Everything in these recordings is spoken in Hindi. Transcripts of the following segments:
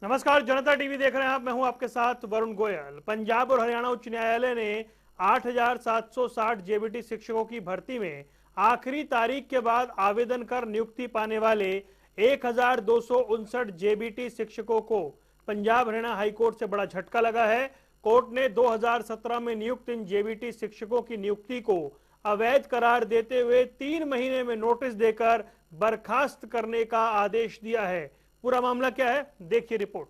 नमस्कार, जनता टीवी देख रहे हैं आप। मैं हूं आपके साथ वरुण गोयल। पंजाब और हरियाणा उच्च न्यायालय ने 8,760 जेबीटी शिक्षकों की भर्ती में आखिरी तारीख के बाद आवेदन कर नियुक्ति पाने वाले 1,259 जेबीटी शिक्षकों को पंजाब हरियाणा हाईकोर्ट से बड़ा झटका लगा है। कोर्ट ने 2017 में नियुक्त इन जेबीटी शिक्षकों की नियुक्ति को अवैध करार देते हुए 3 महीने में नोटिस देकर बर्खास्त करने का आदेश दिया है। पूरा मामला क्या है, देखिए रिपोर्ट।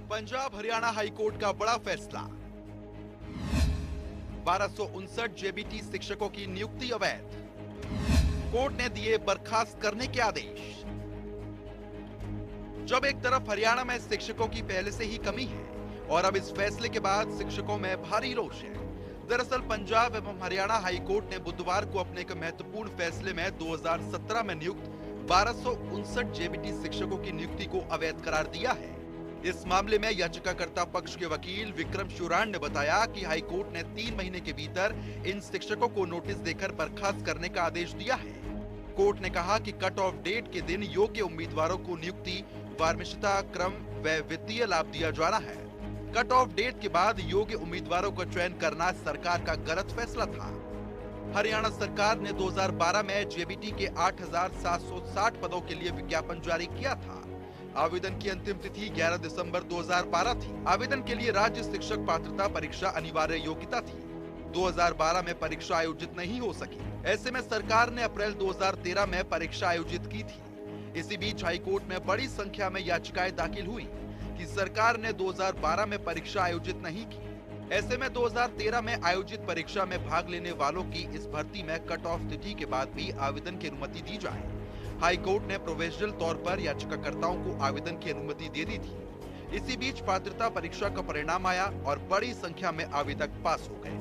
पंजाब हरियाणा हाईकोर्ट का बड़ा फैसला। 1259 जेबीटी शिक्षकों की नियुक्ति अवैध, कोर्ट ने दिए बर्खास्त करने के आदेश। जब एक तरफ हरियाणा में शिक्षकों की पहले से ही कमी है और अब इस फैसले के बाद शिक्षकों में भारी रोष है। दरअसल पंजाब एवं हरियाणा हाईकोर्ट ने बुधवार को अपने एक महत्वपूर्ण फैसले में 2017 में नियुक्त 1259 जेबीटी शिक्षकों की नियुक्ति को अवैध करार दिया है। इस मामले में याचिकाकर्ता पक्ष के वकील विक्रम शुराण ने बताया कि हाईकोर्ट ने 3 महीने के भीतर इन शिक्षकों को नोटिस देकर बर्खास्त करने का आदेश दिया है। कोर्ट ने कहा कि कट ऑफ डेट के दिन योग्य उम्मीदवारों को नियुक्ति, वार्षिकता क्रम व वित्तीय लाभ दिया जाना है। कट ऑफ डेट के बाद योग्य उम्मीदवारों का चयन करना सरकार का गलत फैसला था। हरियाणा सरकार ने 2012 में जेबीटी के 8,760 पदों के लिए विज्ञापन जारी किया था। आवेदन की अंतिम तिथि 11 दिसंबर 2012 थी। आवेदन के लिए राज्य शिक्षक पात्रता परीक्षा अनिवार्य योग्यता थी। 2012 में परीक्षा आयोजित नहीं हो सकी। ऐसे में सरकार ने अप्रैल 2013 में परीक्षा आयोजित की थी। इसी बीच हाईकोर्ट में बड़ी संख्या में याचिकाएं दाखिल हुई कि सरकार ने 2012 में परीक्षा आयोजित नहीं की। ऐसे में 2013 में आयोजित परीक्षा में भाग लेने वालों की इस भर्ती में कट ऑफ तिथि के बाद भी आवेदन की अनुमति दी जाए। हाईकोर्ट ने प्रोविजनल तौर पर याचिकाकर्ताओं को आवेदन की अनुमति दे दी थी। इसी बीच पात्रता परीक्षा का परिणाम आया और बड़ी संख्या में आवेदक पास हो गए।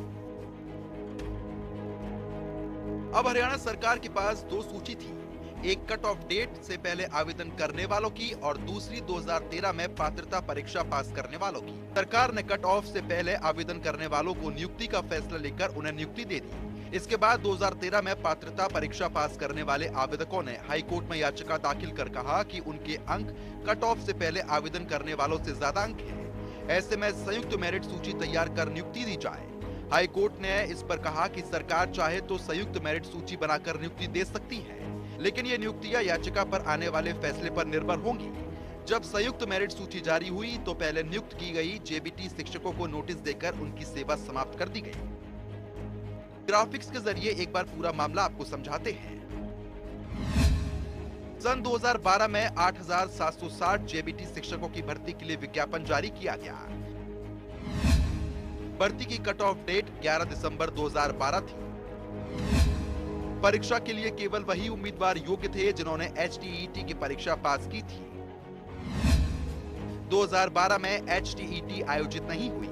अब हरियाणा सरकार के पास 2 सूची थी, एक कट ऑफ डेट से पहले आवेदन करने वालों की और दूसरी 2013 में पात्रता परीक्षा पास करने वालों की। सरकार ने कट ऑफ से पहले आवेदन करने वालों को नियुक्ति का फैसला लेकर उन्हें नियुक्ति दे दी। इसके बाद 2013 में पात्रता परीक्षा पास करने वाले आवेदकों ने हाईकोर्ट में याचिका दाखिल कर कहा कि उनके अंक कट ऑफ से पहले आवेदन करने वालों से ज्यादा अंक हैं। ऐसे में संयुक्त मेरिट सूची तैयार कर नियुक्ति दी जाए। हाईकोर्ट ने इस पर कहा कि सरकार चाहे तो संयुक्त मेरिट सूची बनाकर नियुक्ति दे सकती है, लेकिन ये नियुक्तियां याचिका पर आने वाले फैसले पर निर्भर होंगी। जब संयुक्त मेरिट सूची जारी हुई तो पहले नियुक्त की गई जेबीटी शिक्षकों को नोटिस देकर उनकी सेवा समाप्त कर दी गई। ग्राफिक्स के जरिए एक बार पूरा मामला आपको समझाते हैं। सन 2012 में 8,760 जेबीटी शिक्षकों की भर्ती के लिए विज्ञापन जारी किया गया। भर्ती की कट ऑफ डेट 11 दिसंबर 2012 थी। परीक्षा के लिए केवल वही उम्मीदवार योग्य थे जिन्होंने HTET की परीक्षा पास की थी। 2012 में HTET आयोजित नहीं हुई।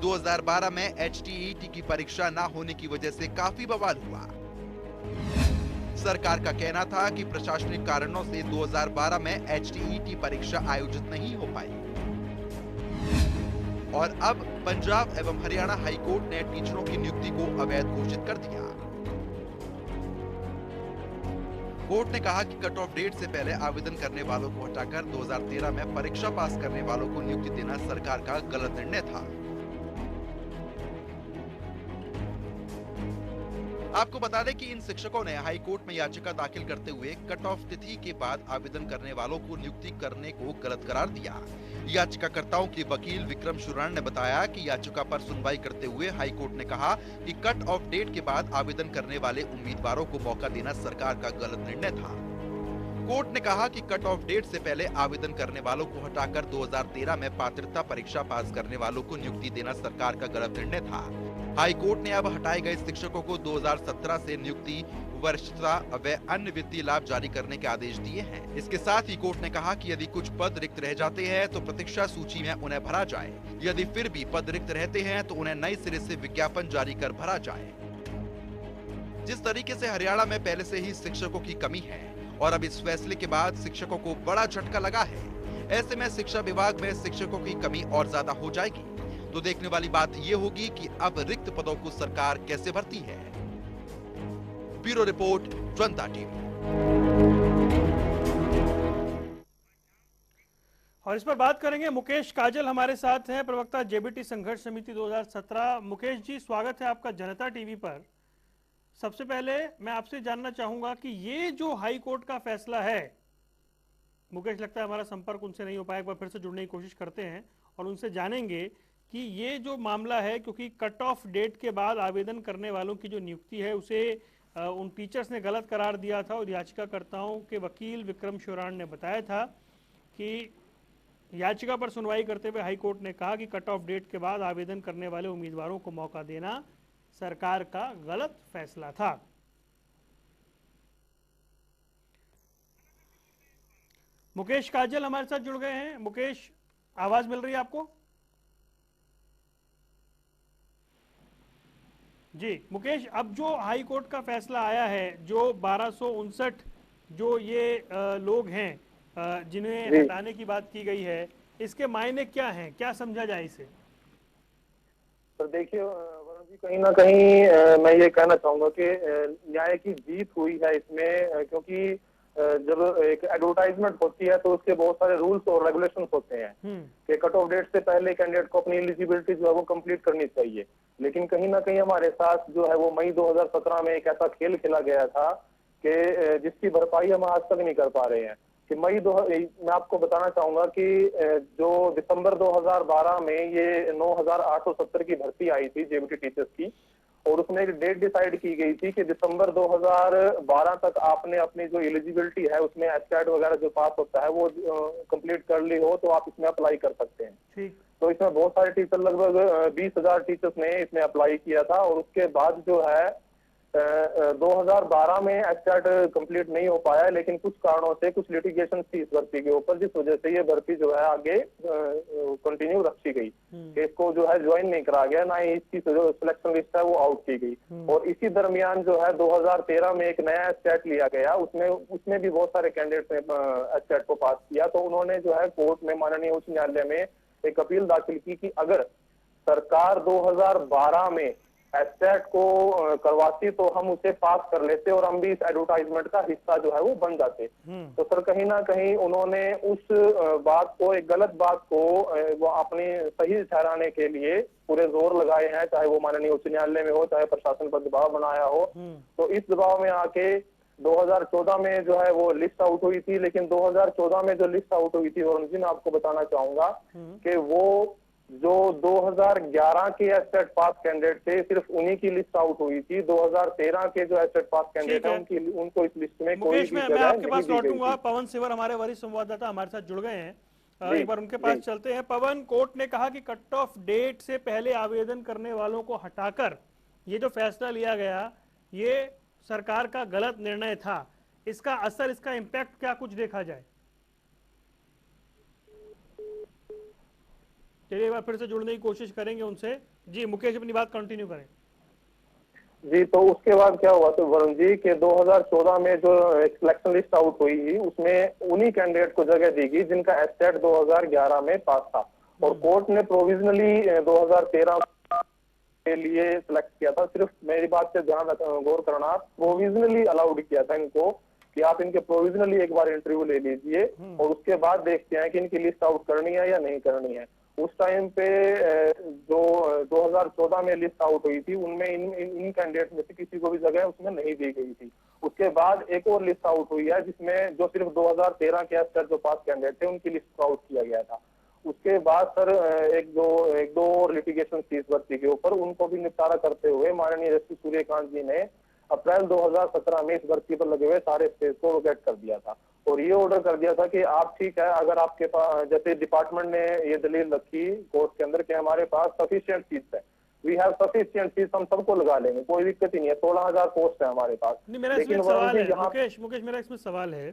2012 में HTET की परीक्षा न होने की वजह से काफी बवाल हुआ। सरकार का कहना था कि प्रशासनिक कारणों से 2012 में HTET परीक्षा आयोजित नहीं हो पाई। और अब पंजाब एवं हरियाणा हाईकोर्ट ने टीचरों की नियुक्ति को अवैध घोषित कर दिया। कोर्ट ने कहा कि कट ऑफ डेट से पहले आवेदन करने वालों को हटाकर 2013 में परीक्षा पास करने वालों को नियुक्ति देना सरकार का गलत निर्णय था। आपको बता दें कि इन शिक्षकों ने हाईकोर्ट में याचिका दाखिल करते हुए कट ऑफ तिथि के बाद आवेदन करने वालों को नियुक्ति करने को गलत करार दिया। याचिकाकर्ताओं के वकील विक्रम शुराण ने बताया कि याचिका पर सुनवाई करते हुए हाईकोर्ट ने कहा कि कट ऑफ डेट के बाद आवेदन करने वाले उम्मीदवारों को मौका देना सरकार का गलत निर्णय था। कोर्ट ने कहा कि कट ऑफ डेट से पहले आवेदन करने वालों को हटाकर 2013 में पात्रता परीक्षा पास करने वालों को नियुक्ति देना सरकार का गलत निर्णय था। हाई कोर्ट ने अब हटाए गए शिक्षकों को 2017 से नियुक्ति, वरिष्ठता व अन्य वित्तीय लाभ जारी करने के आदेश दिए हैं। इसके साथ ही कोर्ट ने कहा कि यदि कुछ पद रिक्त रह जाते हैं तो प्रतीक्षा सूची में उन्हें भरा जाए। यदि फिर भी पद रिक्त रहते हैं तो उन्हें नए सिरे से विज्ञापन जारी कर भरा जाए। जिस तरीके से हरियाणा में पहले से ही शिक्षकों की कमी है और अब इस फैसले के बाद शिक्षकों को बड़ा झटका लगा है, ऐसे में शिक्षा विभाग में शिक्षकों की कमी और ज्यादा हो जाएगी। तो देखने वाली बात ये होगी कि अब रिक्त पदों को सरकार कैसे भरती है। ब्यूरो रिपोर्ट, जनता टीवी। और इस पर बात करेंगे। मुकेश काजल हमारे साथ हैं, प्रवक्ता जेबीटी संघर्ष समिति 2017। मुकेश जी, स्वागत है आपका जनता टीवी पर। सबसे पहले मैं आपसे जानना चाहूंगा कि ये जो हाई कोर्ट का फैसला है, मुकेश लगता है हमारा संपर्क उनसे नहीं हो पाया, एक बार फिर से जुड़ने की कोशिश करते हैं और उनसे जानेंगे कि ये जो मामला है, क्योंकि कट ऑफ डेट के बाद आवेदन करने वालों की जो नियुक्ति है उसे उन टीचर्स ने गलत करार दिया था और याचिकाकर्ताओं के वकील विक्रम शोराण ने बताया था कि याचिका पर सुनवाई करते हुए हाईकोर्ट ने कहा कि कट ऑफ डेट के बाद आवेदन करने वाले उम्मीदवारों को मौका देना सरकार का गलत फैसला था। मुकेश काजल हमारे साथ जुड़ गए हैं। मुकेश, आवाज मिल रही है आपको? जी मुकेश, अब जो हाई कोर्ट का फैसला आया है, जो 1259 जो ये लोग हैं जिन्हें हटाने की बात की गई है, इसके मायने क्या हैं, क्या समझा जाए इसे? तो देखिए वरुण जी, कहीं ना कहीं मैं ये कहना चाहूंगा कि न्याय की जीत हुई है इसमें, क्योंकि जब एक एडवर्टाइजमेंट होती है तो उसके बहुत सारे रूल्स और रेगुलेशंस होते हैं कि कट ऑफ डेट से पहले कैंडिडेट को अपनी एलिजिबिलिटी जो है वो कंप्लीट करनी चाहिए। लेकिन कहीं ना कहीं हमारे साथ जो है वो मई 2017 में एक ऐसा खेल खेला गया था कि जिसकी भरपाई हम आज तक नहीं कर पा रहे हैं। कि मैं आपको बताना चाहूंगा कि जो दिसंबर 2012 में ये 9,870 की भर्ती आई थी जेबीटी टीचर्स की, और उसमें एक डेट डिसाइड की गई थी कि दिसंबर 2012 तक आपने अपनी जो एलिजिबिलिटी है उसमें एचकैट वगैरह जो पास होता है वो कंप्लीट कर ली हो तो आप इसमें अप्लाई कर सकते हैं। ठीक। तो इसमें बहुत सारे टीचर, लगभग 20,000 टीचर्स ने इसमें अप्लाई किया था, और उसके बाद जो है 2012 में एचकैट कंप्लीट नहीं हो पाया, लेकिन कुछ कारणों से कुछ लिटिगेशन थी इस भर्ती के ऊपर, जिस वजह से ये भर्ती जो है आगे कंटिन्यू रखी गई। इसको जो है ज्वाइन नहीं करा गया, ना ही इसकी जो सिलेक्शन लिस्ट है वो आउट की गई। और इसी दरमियान जो है 2013 में एक नया एचकैट लिया गया, उसमें भी बहुत सारे कैंडिडेट ने एचकैट को पास किया। तो उन्होंने जो है कोर्ट में, माननीय उच्च न्यायालय में एक अपील दाखिल की कि अगर सरकार 2012 में एचकैट को करवाती तो हम उसे पास कर लेते और हम भी इस एडवर्टाइजमेंट का हिस्सा जो है वो बन जाते। तो सर कहीं ना कहीं उन्होंने उस बात को, एक गलत बात को वो अपनी सही ठहराने के लिए पूरे जोर लगाए हैं, चाहे वो माननीय उच्च न्यायालय में हो, चाहे प्रशासन पर दबाव बनाया हो। तो इस दबाव में आके 2014 में जो है वो लिस्ट आउट हुई थी, लेकिन 2014 में जो लिस्ट आउट हुई थी वरुण जी, मैं आपको बताना चाहूंगा कि वो जो 2011 के एचटेट पास कैंडिडेट थे, सिर्फ उन्हीं की लिस्ट आउट हुई थी। 2013 के जो एचटेट पास कैंडिडेट हैं उनको इस लिस्ट में कोई भी मैं आपके पास लौटूंगा। पवन सिवर हमारे वरिष्ठ संवाददाता हमारे साथ जुड़ गए हैं, एक बार उनके पास चलते हैं। पवन, कोर्ट ने कहा कि कट ऑफ डेट से पहले आवेदन करने वालों को हटाकर ये जो फैसला लिया गया, ये सरकार का गलत निर्णय था। इसका असर, इसका इम्पैक्ट क्या कुछ देखा जाए? चलिए एक बार फिर से जुड़ने की कोशिश करेंगे उनसे। जी मुकेश, अपनी बात कंटिन्यू करें। जी, तो उसके बाद क्या हुआ तो वरुण जी के 2014 में जो सिलेक्शन लिस्ट आउट हुई उसमें उन्हीं कैंडिडेट को जगह दी गई जिनका एचटेट 2011 में पास था, और कोर्ट ने प्रोविजनली 2013 के लिए सिलेक्ट किया था। सिर्फ मेरी बात से ध्यान गौर करना, प्रोविजनली अलाउड किया था इनको कि आप इनके प्रोविजनली एक बार इंटरव्यू ले लीजिए और उसके बाद देखते हैं कि इनकी लिस्ट आउट करनी है या नहीं करनी है। उस टाइम पे जो 2014 में लिस्ट आउट हुई थी उनमें इन कैंडिडेट में से किसी को भी जगह उसमें नहीं दी गई थी। उसके बाद एक और लिस्ट आउट हुई है जिसमें जो सिर्फ 2013 के एचटेट जो पास कैंडिडेट थे उनकी लिस्ट आउट किया गया था। उसके बाद सर एक दो और लिटिगेशन थी इस भर्ती के ऊपर, उनको भी निपटारा करते हुए माननीय जस्टिस सूर्यकांत जी ने अप्रैल 2017 में इस भर्ती पर लगे हुए सारे स्टेज को वेकेट कर दिया था, और ये ऑर्डर कर दिया था कि आप ठीक है, अगर आपके पास, जैसे डिपार्टमेंट ने ये दलील रखी कोर्ट के अंदर कि हमारे पास सफिशिएंट सीट्स है, वी हैव सफिशिएंट सीट्स, हम सबको लगा लेंगे, कोई दिक्कत ही नहीं है, 16,000 पोस्ट है हमारे पास। लेकिन मुकेश मेरा इसमें सवाल है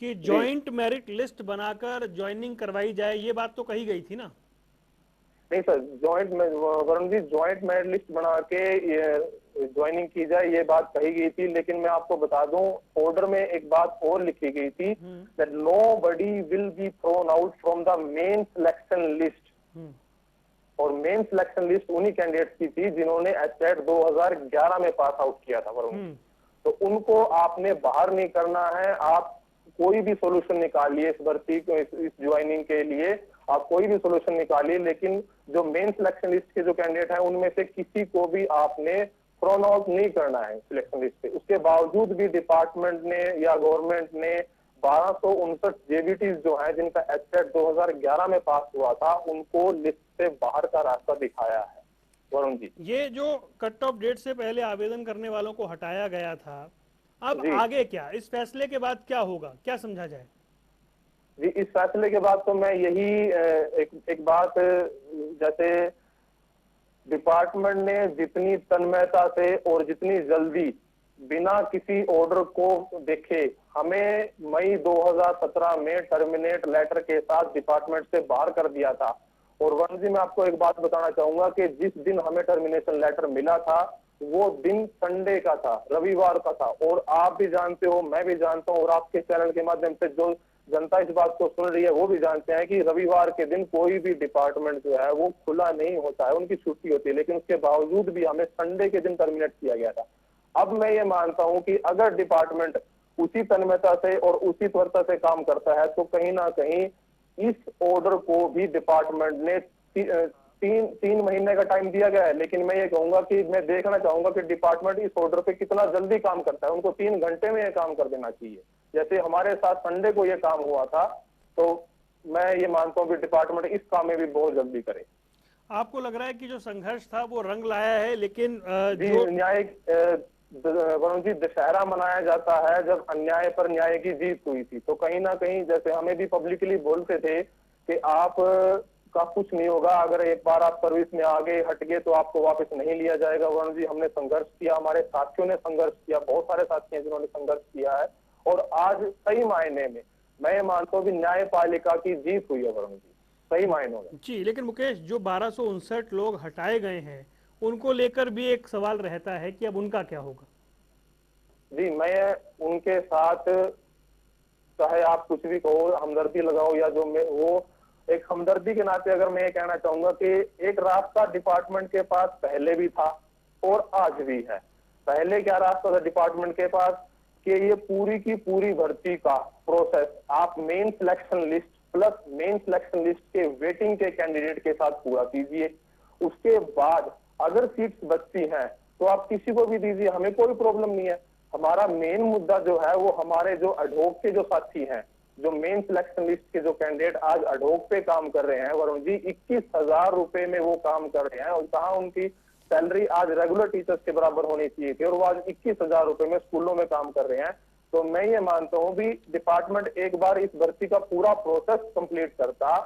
कि जॉइंट मेरिट लिस्ट बनाकर ज्वाइनिंग करवाई जाए, ये बात तो कही गई थी ना? नहीं sir, Varun ji joint merit list बना के ज्वाइनिंग की जाए ये बात कही गई थी, लेकिन मैं आपको बता दूं ऑर्डर में एक बात और लिखी गई थी that nobody will be thrown out from the main selection list, और मेन सिलेक्शन लिस्ट उन्हीं कैंडिडेट्स की थी जिन्होंने एचटेट 2011 में पास आउट किया था वरुण। तो उनको आपने बाहर नहीं करना है, आप कोई भी सोल्यूशन निकालिए इस भर्ती को, इस ज्वाइनिंग के लिए आप कोई भी सोल्यूशन निकालिए, लेकिन जो मेन सिलेक्शन लिस्ट के जो कैंडिडेट हैं उनमें से किसी को भी आपने थ्रोन आउट नहीं करना है सिलेक्शन लिस्ट से। उसके बावजूद भी डिपार्टमेंट ने या गवर्नमेंट ने 1259 जेबीटी जो है जिनका एचटेट 2011 में पास हुआ था, उनको लिस्ट से बाहर का रास्ता दिखाया है। वरुण जी, ये जो कट ऑफ डेट से पहले आवेदन करने वालों को हटाया गया था, अब जी आगे क्या, इस फैसले के बाद क्या होगा, क्या समझा जाए? जी, इस फैसले के बाद तो मैं यही एक बात, जैसे डिपार्टमेंट ने जितनी तन्मयता से और जितनी जल्दी बिना किसी ऑर्डर को देखे हमें मई 2017 में टर्मिनेट लेटर के साथ डिपार्टमेंट से बाहर कर दिया था। और वरुण जी, मैं आपको एक बात बताना चाहूंगा कि जिस दिन हमें टर्मिनेशन लेटर मिला था वो दिन संडे का था, रविवार का था। और आप भी जानते हो, मैं भी जानता हूँ, और आपके चैनल के माध्यम से जो जनता इस बात को सुन रही है वो भी जानते हैं कि रविवार के दिन कोई भी डिपार्टमेंट जो है वो खुला नहीं होता है, उनकी छुट्टी होती है। लेकिन उसके बावजूद भी हमें संडे के दिन टर्मिनेट किया गया था। अब मैं ये मानता हूं कि अगर डिपार्टमेंट उसी तन्मयता से और उसी त्वरता से काम करता है तो कहीं ना कहीं इस ऑर्डर को भी डिपार्टमेंट ने तीन महीने का टाइम दिया गया है। लेकिन मैं ये कहूंगा कि मैं देखना चाहूंगा कि डिपार्टमेंट इस ऑर्डर पे कितना जल्दी काम करता है। उनको 3 घंटे में ये काम कर देना चाहिए, जैसे हमारे साथ संडे को ये काम हुआ था। तो मैं ये मानता हूँ कि डिपार्टमेंट इस काम में भी बहुत जल्दी करे। आपको लग रहा है कि जो संघर्ष था वो रंग लाया है, लेकिन जो न्याय वरुण जी, दशहरा मनाया जाता है जब अन्याय पर न्याय की जीत हुई थी। तो कहीं ना कहीं जैसे हमें भी पब्लिकली बोलते थे कि आप का कुछ नहीं होगा, अगर एक बार आप सर्विस में आगे हट गए तो आपको वापस नहीं लिया जाएगा। वरुण जी, हमने संघर्ष किया, हमारे साथियों ने संघर्ष किया, बहुत सारे साथी हैं जिन्होंने संघर्ष किया है। और आज सही मायने में मैं ये मानता हूँ कि न्यायपालिका की जीत हुई है वरुण जी, सही मायनों में जी। लेकिन मुकेश, जो 1259 लोग हटाए गए हैं उनको लेकर भी एक सवाल रहता है कि अब उनका क्या होगा? जी, मैं उनके साथ, चाहे आप कुछ भी कहो, हमदर्दी लगाओ या जो मैं, वो एक हमदर्दी के नाते अगर मैं ये कहना चाहूंगा कि एक रास्ता डिपार्टमेंट के पास पहले भी था और आज भी है। पहले क्या रास्ता था डिपार्टमेंट के पास कि ये पूरी की पूरी भर्ती का प्रोसेस आप main selection list plus main selection list के वेटिंग के कैंडिडेट के साथ पूरा कीजिए। उसके बाद अगर सीट्स बचती हैं तो आप किसी को भी दीजिए, हमें कोई प्रॉब्लम नहीं है। हमारा मेन मुद्दा जो है वो हमारे जो अडहोक के जो साथी हैं, जो मेन सिलेक्शन लिस्ट के जो कैंडिडेट आज अडहोक पे काम कर रहे हैं वरुण जी, 21,000 रुपए में वो काम कर रहे हैं। और कहाँ उनकी सैलरी आज रेगुलर टीचर्स के बराबर होनी चाहिए थी और वो आज 21,000 रुपए में स्कूलों में काम कर रहे हैं। तो मैं ये मानता हूँ भी डिपार्टमेंट एक बार इस भर्ती का पूरा प्रोसेस कंप्लीट करता,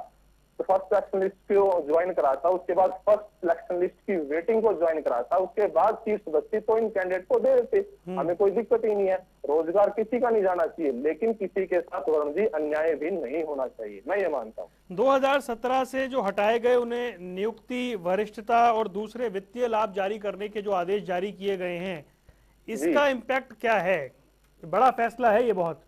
तो फर्स्ट सिलेक्शन लिस्ट को ज्वाइन कराता, उसके बाद फर्स्ट सिलेक्शन लिस्ट की वेटिंग को ज्वाइन कराता, उसके बाद सीट्स बचती तो इन कैंडिडेट को दे देते। हमें कोई दिक्कत ही नहीं है। रोजगार किसी का नहीं जाना चाहिए, लेकिन किसी के साथ वरुण जी अन्याय भी नहीं होना चाहिए, मैं ये मानता हूँ। 2017 से जो हटाए गए उन्हें नियुक्ति, वरिष्ठता और दूसरे वित्तीय लाभ जारी करने के जो आदेश जारी किए गए हैं, इसका इम्पैक्ट क्या है? बड़ा फैसला है ये बहुत।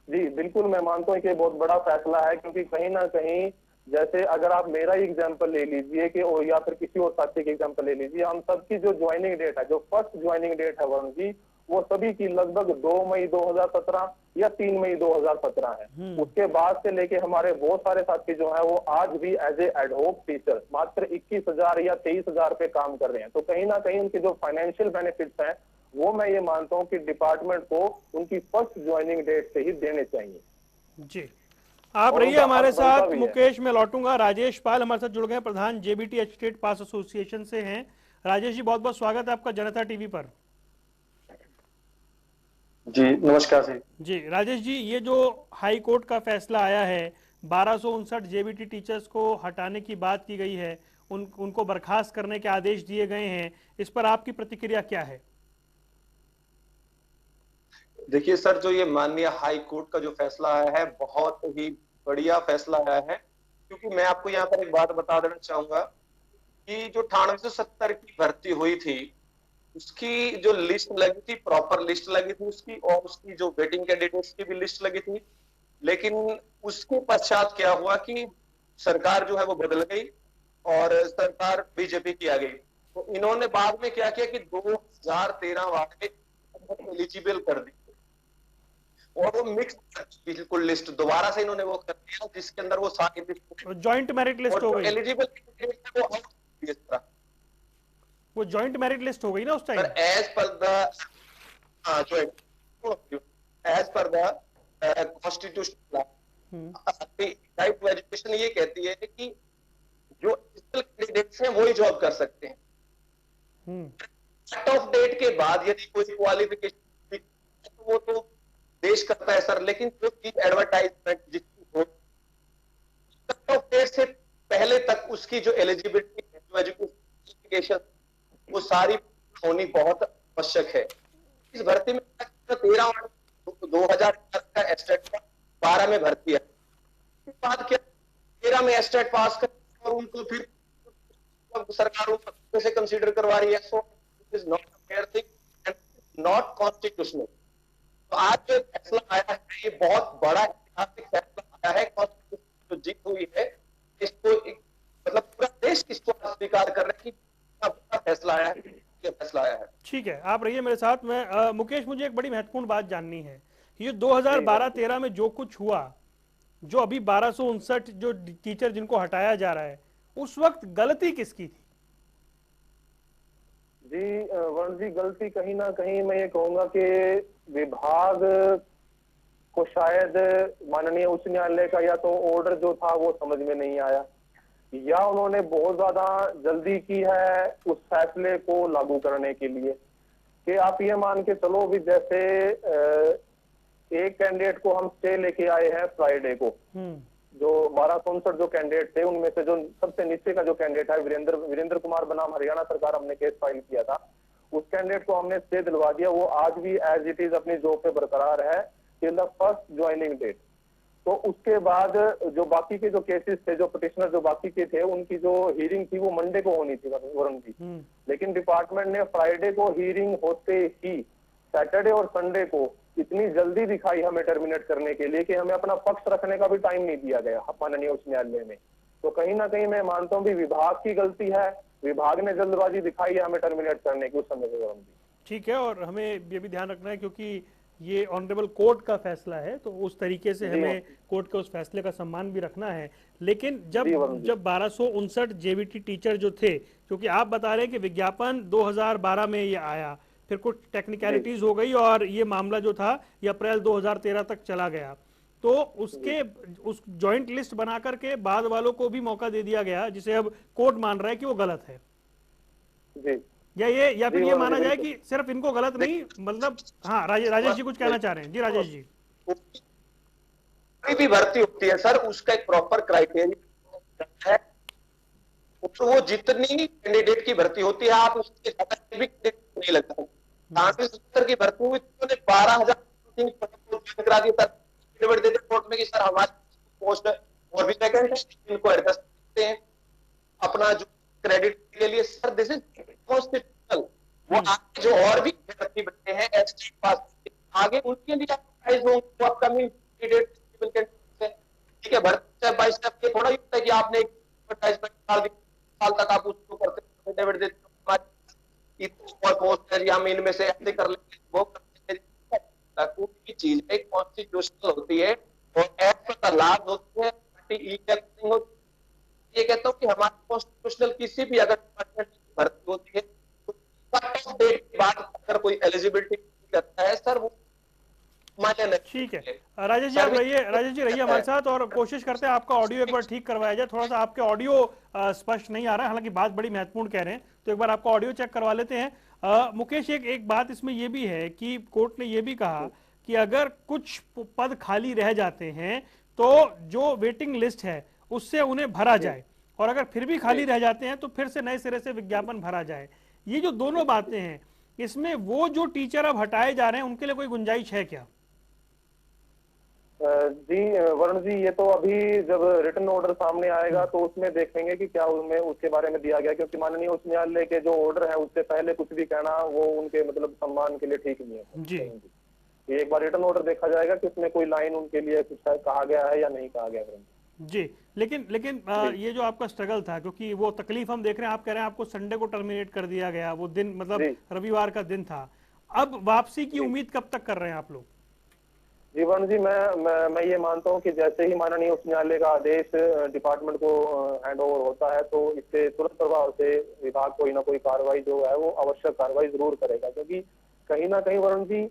जी बिल्कुल, मैं मानता हूँ कि बहुत बड़ा फैसला है, क्योंकि कहीं ना कहीं जैसे अगर आप मेरा एग्जांपल ले लीजिए कि और या फिर किसी और साथी के एग्जांपल ले लीजिए, हम सबकी जो ज्वाइनिंग डेट है, जो फर्स्ट ज्वाइनिंग डेट है वरुण जी, वो सभी की लगभग 2 मई 2017 या 3 मई 2017 है। उसके बाद से लेके हमारे बहुत सारे साथी जो है वो आज भी एज ए एडहोक टीचर मात्र 21,000 या 23,000 पे काम कर रहे हैं। तो कहीं ना कहीं उनके जो फाइनेंशियल बेनिफिट्स हैं वो मैं ये मानता हूँ कि डिपार्टमेंट को उनकी फर्स्ट ज्वाइनिंग डेट से ही देने चाहिए। जी, आप रहिए हमारे साथ। मुकेश, मैं लौटूंगा। राजेश पाल हमारे साथ जुड़ गए, प्रधान जेबीटी एस्टेट पास एसोसिएशन से हैं। राजेश जी, बहुत बहुत स्वागत है आपका जनता टीवी पर। जी नमस्कार जी। जी राजेश जी, ये जो हाई कोर्ट का फैसला आया है, 1259 जेबीटी टीचर्स को हटाने की बात की गई है, उनको बर्खास्त करने के आदेश दिए गए हैं, इस पर आपकी प्रतिक्रिया क्या है? देखिए सर, जो ये माननीय हाई कोर्ट का जो फैसला आया है बहुत ही बढ़िया फैसला आया है, क्योंकि मैं आपको यहाँ पर एक बात बता देना चाहूंगा कि जो 9870 की भर्ती हुई थी उसकी जो लिस्ट लगी थी, प्रॉपर लिस्ट लगी थी उसकी, और उसकी जो वेटिंग कैंडिडेट्स की भी लिस्ट लगी थी। लेकिन उसके पश्चात क्या हुआ कि सरकार जो है वो बदल गई और सरकार बीजेपी की आ गई। तो इन्होंने बाद में क्या किया कि 2013 वाले एलिजिबल कर दी। और वो मिक्स बिल्कुल लिस्ट दोबारा से इन्होंने वो कर दिया जिसके अंदर वो सारी जॉइंट मेरिट लिस्ट हो गई, एलिजिबल वो out हो गई इस तरह। वो जॉइंट मेरिट लिस्ट हो गई ना उस time. Sir as per the as per the constitution right to education ये कहती है कि जो कैंडिडेट्स हैं वही जॉब कर सकते हैं। कट ऑफ डेट के बाद यदि कोई क्वालिफिकेशन तो वो तो देश करता है सर, लेकिन जो चीज एडवर्टाइजमेंट जिसकी हो कट ऑफ डेट से पहले तक उसकी जो एलिजिबिलिटी है, जो एजुकेशन वो सारी होनी बहुत आवश्यक है। इस भर्ती में 2000 का एस्टेट 12 में भर्ती है, बाद क्या 13 में एस्टेट पास कर और उनको फिर सरकार से कंसीडर करवा रही है। So it is not fair thing and not constitutional. तो आज जो फैसला आया है ये बहुत बड़ा ऐतिहासिक फैसला आया है। कॉन्स्टिट्यूशन जो जीत हुई है इसको मतलब पूरा देश इसको स्वीकार कर रहा है कि बड़ा फैसला आया है, ये फैसला आया है। ठीक है, आप रहिए मेरे साथ में। मुकेश, मुझे एक बड़ी महत्वपूर्ण बात जाननी है। ये 2012-13 में जो कुछ हुआ, जो अभी 1259 जो टीचर जिनको हटाया जा रहा है, उस वक्त गलती किसकी थी? जी वरुण जी, गलती कहीं ना कहीं मैं ये कहूंगा कि विभाग को शायद माननीय उच्च न्यायालय का या तो ऑर्डर जो था वो समझ में नहीं आया, या उन्होंने बहुत ज्यादा जल्दी की है उस फैसले को लागू करने के लिए। कि आप ये मान के चलो भी जैसे एक कैंडिडेट को हम स्टे लेके आए हैं फ्राइडे को, जो 1259 जो कैंडिडेट थे उनमें से जो सबसे नीचे का जो कैंडिडेट है वीरेंद्र कुमार बनाम हरियाणा सरकार, हमने केस फाइल किया था, उस कैंडिडेट को हमने स्टे दिलवा दिया। वो आज भी एज इट इज अपनी जॉब पे बरकरार है till the first joining date. तो उसके बाद जो बाकी के जो केसेस थे, जो पिटिशनर जो बाकी के थे, उनकी जो हियरिंग थी वो मंडे को होनी थी वरुण जी, लेकिन डिपार्टमेंट ने फ्राइडे को हियरिंग होते ही सैटरडे और संडे को इतनी जल्दी दिखाई हमें टर्मिनेट करने के लिए कि हमें अपना पक्ष रखने का भी टाइम नहीं दिया गया माननीय उच्च न्यायालय में। तो कहीं ना कहीं मैं मानता हूँ भी विभाग की गलती है, विभाग ने जल्दबाजी दिखाई है हमें टर्मिनेट करने की उस समय पे। ठीक है, और हमें ये भी ध्यान रखना है क्योंकि ये ऑनरेबल कोर्ट का फैसला है, तो उस तरीके से हमें कोर्ट के उस फैसले का सम्मान भी रखना है। लेकिन जब 1259 जेबीटी टीचर जो थे, क्योंकि आप बता रहे हैं कि विज्ञापन 2012 में ये आया, फिर कुछ टेक्निकलिटीज हो गई और ये मामला जो था ये अप्रैल 2013 तक चला गया, तो उसके उस जॉइंट लिस्ट बना करके बाद वालों को भी मौका दे दिया गया, जिसे अब कोर्ट मान रहा है कि वो गलत है जी। या फिर ये माना जाए कि सिर्फ इनको गलत नहीं, मतलब हाँ राजेश जी कुछ कहना चाह रहे हैं। जी राजेश जी। कोई भी भर्ती होती है सर, उसका एक प्रॉपर क्राइटेरिया है। तो वो जितनी कैंडिडेट की भर्ती होती है आप उसके ज्यादा भी नहीं लगता। 70 की भर्ती हुई तो 12,000 करा दिया सर कोर्ट में कि सर हमारी पोस्ट और भी वैकेंट है, इनको एडजस्ट करते हैं अपना जो क्रेडिट के लिए। Sir this is constitutional. वो आगे जो और भी भर्ती बच्चे हैं एसटी पास आगे उनके लिए होंगे अपकमिंग कैंडिडेट, ठीक है। भर्ती स्टेप बाय स्टेप ये थोड़ा ही होता है कि आपने एक एडवर्टाइजमेंट साल तक आप उसको करते डेबिट देते इतनी पोस्ट है, हम इनमें से ऐसे कर लेंगे वो करते हैं। कोई भी चीज एक कॉन्स्टिट्यूशनल होती है और एज पर द लॉ होती है, ये कहता हूँ कि हमारे कॉन्स्टिट्यूशनल किसी भी अगर डिपार्टमेंट की भर्ती होती है तो कट ऑफ डेट के बाद अगर कोई एलिजिबिलिटी करता है सर वो मान्य नहीं। ठीक है राजेश जी, आप रहिए, राजेश जी रहिए हमारे साथ और कोशिश करते हैं आपका ऑडियो एक बार ठीक करवाया जाए। थोड़ा सा आपके ऑडियो स्पष्ट नहीं आ रहा है, हालांकि बात बड़ी महत्वपूर्ण कह रहे हैं, तो एक बार आपका ऑडियो चेक करवा लेते हैं। मुकेश, एक बात इसमें यह भी है कि कोर्ट ने यह भी कहा कि अगर कुछ पद खाली रह जाते हैं तो जो वेटिंग लिस्ट है उससे उन्हें भरा जाए, और अगर फिर भी खाली रह जाते हैं तो फिर से नए सिरे से विज्ञापन भरा जाए। ये जो दोनों बातें हैं, इसमें वो जो टीचर अब हटाए जा रहे हैं उनके लिए कोई गुंजाइश है क्या? जी वरुण जी, ये तो अभी जब रिटन ऑर्डर सामने आएगा तो उसमें देखेंगे कि क्या उनमें उसके बारे में दिया गया, क्योंकि माननीय उच्च न्यायालय के जो ऑर्डर है उससे पहले कुछ भी कहना वो उनके मतलब सम्मान के लिए ठीक नहीं है जी। एक बार रिटन ऑर्डर देखा जाएगा कि उसमें कोई लाइन उनके लिए कुछ कहा गया है या नहीं कहा गया जी। लेकिन ये जो आपका स्ट्रगल था, क्योंकि वो तकलीफ हम देख रहे हैं, आप कह रहे हैं आपको संडे को टर्मिनेट कर दिया गया, वो दिन मतलब रविवार का दिन था, अब वापसी की उम्मीद कब तक कर रहे हैं आप लोग? जीवन जी, मैं ये मानता हूँ कि जैसे ही माननीय उच्च न्यायालय का आदेश डिपार्टमेंट को हैंड ओवर होता है, तो इससे तुरंत प्रभाव से विभाग कोई ना कोई कार्रवाई जो है वो आवश्यक कार्रवाई जरूर करेगा। क्योंकि कहीं ना कहीं वरुण जी,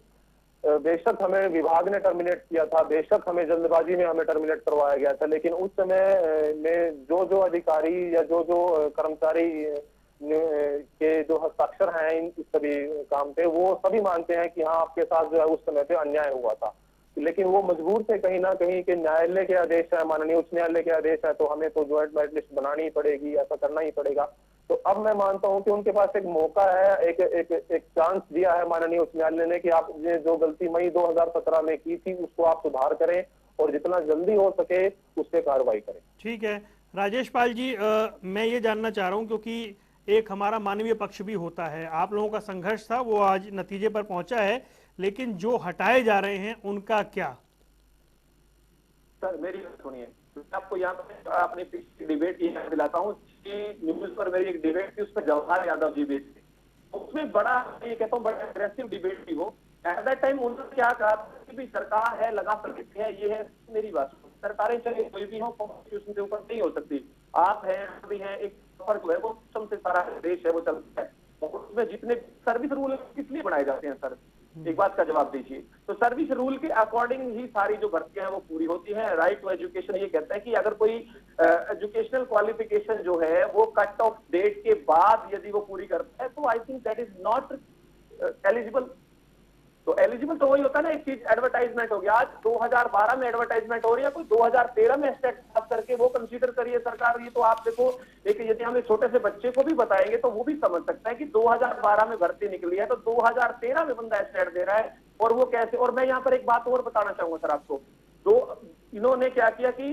बेशक हमें विभाग ने टर्मिनेट किया था, बेशक हमें जल्दबाजी में हमें टर्मिनेट करवाया गया था, लेकिन उस समय में जो जो अधिकारी या जो जो कर्मचारी के जो हस्ताक्षर हैं इस सभी काम पे, वो सभी मानते हैं कि हाँ, आपके साथ जो है उस समय पे अन्याय हुआ था। लेकिन वो मजबूर थे कहीं ना कहीं कि न्यायालय के आदेश है, माननीय उच्च न्यायालय के आदेश है, तो हमें तो ज्वाइंट मेरिट लिस्ट बनानी ही पड़ेगी, ऐसा करना ही पड़ेगा। तो अब मैं मानता हूं कि उनके पास एक मौका है, एक चांस दिया है माननीय उच्च न्यायालय ने कि आपने जो गलती मई 2017 में की थी उसको आप सुधार करें और जितना जल्दी हो सके उस पर कार्रवाई करें। ठीक है राजेश पाल जी, मैं ये जानना चाह रहा हूं क्योंकि एक हमारा मानवीय पक्ष भी होता है, आप लोगों का संघर्ष था वो आज नतीजे पर पहुंचा है, लेकिन जो हटाए जा रहे हैं उनका क्या? सर मेरी बात सुनिए, मैं आपको यहाँ पर अपनी पिछली डिबेट की याद दिलाता हूँ कि न्यूज पर मेरी एक डिबेट थी, उस पर जवाहर यादव जी बेच थे। उसमें बड़ा, ये कहता हूँ, बड़ा अग्रेसिव डिबेट थी वो। एट दैट टाइम उन्होंने क्या कहा कि भी सरकार है, लगा सकती है, ये है। मेरी बात सुनो, सरकारें चाहे कोई भी हो, कॉन्स्टिट्यूशन के ऊपर नहीं हो सकती। आप हैं, भी हैं, एक सफर जो है वो सबसे सारा देश है वो चलता है, और उसमें जितने सर्विस रूल किस लिए बनाए जाते हैं सर, एक बात का जवाब दीजिए। तो सर्विस रूल के अकॉर्डिंग ही सारी जो भर्तियां हैं वो पूरी होती हैं। राइट टू एजुकेशन ये कहता है कि अगर कोई एजुकेशनल क्वालिफिकेशन जो है वो कट ऑफ डेट के बाद यदि वो पूरी करता है, तो I think that is not eligible. तो एलिजिबल तो वही होता है ना, एक चीज एडवर्टाइजमेंट हो गया, आज 2012 में एडवर्टाइजमेंट हो रही है, कोई 2013 में स्टेट पास करके वो कंसीडर करिए सरकार। ये तो आप देखो, एक यदि हम एक छोटे से बच्चे को भी बताएंगे तो वो भी समझ सकता है कि 2012 में भर्ती निकली है तो 2013 में बंदा स्टेट दे रहा है, और वो कैसे। और मैं यहाँ पर एक बात और बताना चाहूंगा सर आपको, तो इन्होंने क्या किया कि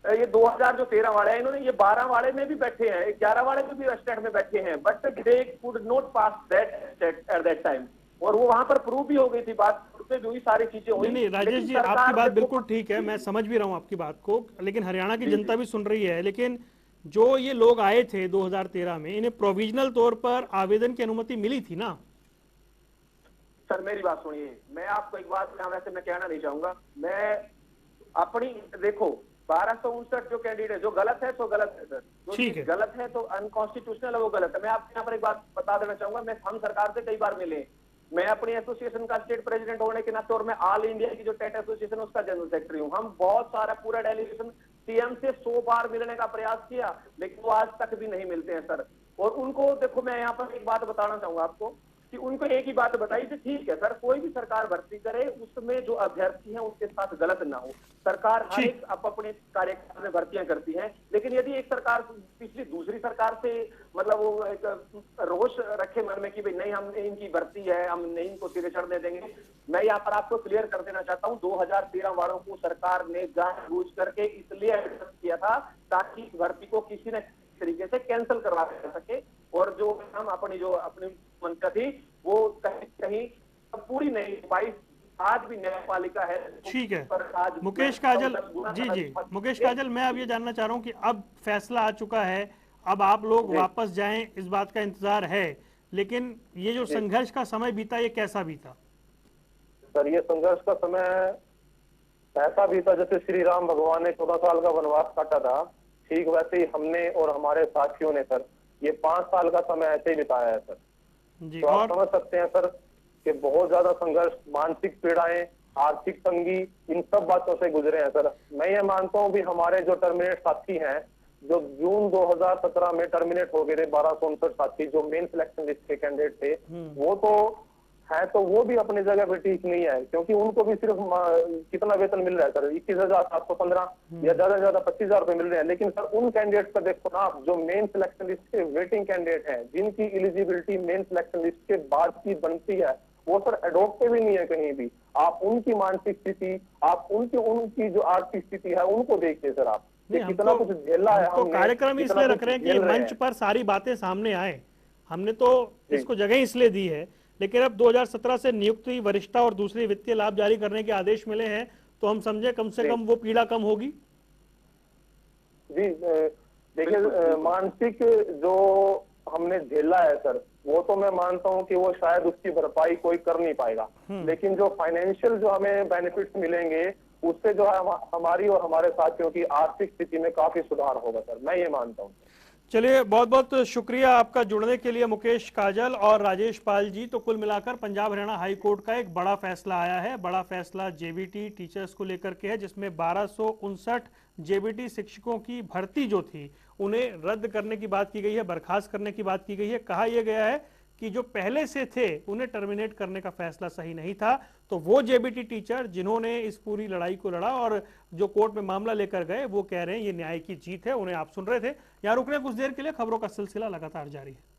ये 2013 वाले हैं, इन्होंने ये 12 वाले में भी बैठे हैं, 11 वाले में भी स्टेट में बैठे हैं, but they could not pass that state at that time, और वो वहां पर प्रूव भी हो गई थी बात, उसमें भी हुई सारी चीजें हुई। नहीं राजेश जी, आपकी बात बिल्कुल ठीक है, मैं समझ भी रहा हूं आपकी बात को, लेकिन हरियाणा की जनता भी सुन रही है। लेकिन जो ये लोग आए थे 2013 में, इन्हें प्रोविजनल तौर पर आवेदन की अनुमति मिली थी ना? सर मेरी बात सुनिए, मैं आपको एक बात वैसे मैं कहना नहीं चाहूंगा, मैं अपनी देखो 1259 जो कैंडिडेट जो गलत है तो गलत है सर, जो गलत है तो अनकॉन्स्टिट्यूशनल है वो गलत है। मैं आपको यहाँ पर एक बात बता देना चाहूंगा, मैं हम सरकार से कई बार मिले, मैं अपनी एसोसिएशन का स्टेट प्रेसिडेंट होने के नाते, और मैं ऑल इंडिया की जो टेट एसोसिएशन है उसका जनरल सेक्रेटरी हूँ। हम बहुत सारा पूरा डेलीगेशन सीएम से 100 बार मिलने का प्रयास किया, लेकिन वो आज तक भी नहीं मिलते हैं सर। और उनको देखो, मैं यहाँ पर एक बात बताना चाहूंगा आपको कि उनको एक ही बात बताई कि ठीक है सर, कोई भी सरकार भर्ती करे उसमें जो अभ्यर्थी हैं उसके साथ गलत ना हो। सरकार हर एक अपने कार्यकाल में भर्तियां करती है, लेकिन यदि एक सरकार पिछली दूसरी सरकार से मतलब वो एक रोष रखे मन में कि भाई नहीं, हम इनकी भर्ती है, हम नहीं इनको सिरे चढ़ने देंगे, मैं यहाँ पर आपको क्लियर कर देना चाहता हूँ, 2013 वालों को सरकार ने जानबूझ करके इसलिए एडजस्ट किया था ताकि भर्ती को किसी न तरीके से कैंसिल करवा सके, और जो हम अपनी मंशा थी वो कहीं कहीं पूरी नहीं पाई। आज भी न्यायपालिका है। ठीक है मुकेश काजल जी, मुकेश काजल, मैं अब ये जानना चाह रहा हूँ कि अब फैसला आ चुका है, अब आप लोग वापस जाएं, इस बात का इंतजार है, लेकिन ये जो संघर्ष का समय बीता, ये कैसा बीता? सर ये संघर्ष का समय ऐसा बीता जैसे श्री राम भगवान ने 14 साल का वनवास काटा था, ठीक वैसे ही हमने और हमारे साथियों ने सर ये 5 साल का समय ऐसे ही बिताया है सर। तो आप समझ सकते हैं सर कि बहुत ज्यादा संघर्ष, मानसिक पीड़ाएं, आर्थिक तंगी, इन सब बातों से गुजरे हैं सर। मैं ये मानता हूँ भी हमारे जो टर्मिनेट साथी हैं, जो जून 2017 में टर्मिनेट हो गए थे 1259 साथी जो मेन सिलेक्शन लिस्ट के कैंडिडेट थे, वो तो है, तो वो भी अपनी जगह पे ठीक नहीं है, क्योंकि उनको भी सिर्फ कितना वेतन मिल रहा है सर, 21,715 या ज्यादा से ज्यादा 25,000 रुपए मिल रहे हैं। लेकिन सर उन कैंडिडेट का देखो ना आप, जो मेन सिलेक्शन लिस्ट के वेटिंग कैंडिडेट हैं, जिनकी एलिजिबिलिटी मेन सिलेक्शन लिस्ट के बाद की बनती है, वो सर एडोप्ट भी नहीं है कहीं भी। आप उनकी मानसिक स्थिति, आप उनकी जो आर्थिक स्थिति है उनको देखिए सर, आप कितना कुछ झेला है। तो कार्यक्रम इसलिए रख रहे हैं कि मंच पर सारी बातें सामने आए, हमने तो इसको जगह इसलिए दी है, लेकिन अब 2017 से नियुक्ति, वरिष्ठता और दूसरे वित्तीय लाभ जारी करने के आदेश मिले हैं, तो हम समझे कम से कम वो पीड़ा कम होगी। जी देखिए, मानसिक जो हमने झेला है सर, वो तो मैं मानता हूँ कि वो शायद उसकी भरपाई कोई कर नहीं पाएगा, लेकिन जो फाइनेंशियल जो हमें बेनिफिट्स मिलेंगे उससे जो है हमारी और हमारे साथियों की आर्थिक स्थिति में काफी सुधार होगा सर, मैं ये मानता हूँ। चलिए, बहुत बहुत शुक्रिया आपका जुड़ने के लिए मुकेश काजल और राजेश पाल जी। तो कुल मिलाकर पंजाब हरियाणा हाई कोर्ट का एक बड़ा फैसला आया है। बड़ा फैसला जेबीटी टीचर्स को लेकर के है, जिसमें 1259 जेबीटी शिक्षकों की भर्ती जो थी उन्हें रद्द करने की बात की गई है, बर्खास्त करने की बात की गई है। कहा यह गया है कि जो पहले से थे उन्हें टर्मिनेट करने का फैसला सही नहीं था। तो वो जेबीटी टीचर जिन्होंने इस पूरी लड़ाई को लड़ा और जो कोर्ट में मामला लेकर गए, वो कह रहे हैं ये न्याय की जीत है। उन्हें आप सुन रहे थे। यहां रुक रहे हैं कुछ देर के लिए, खबरों का सिलसिला लगातार जारी है।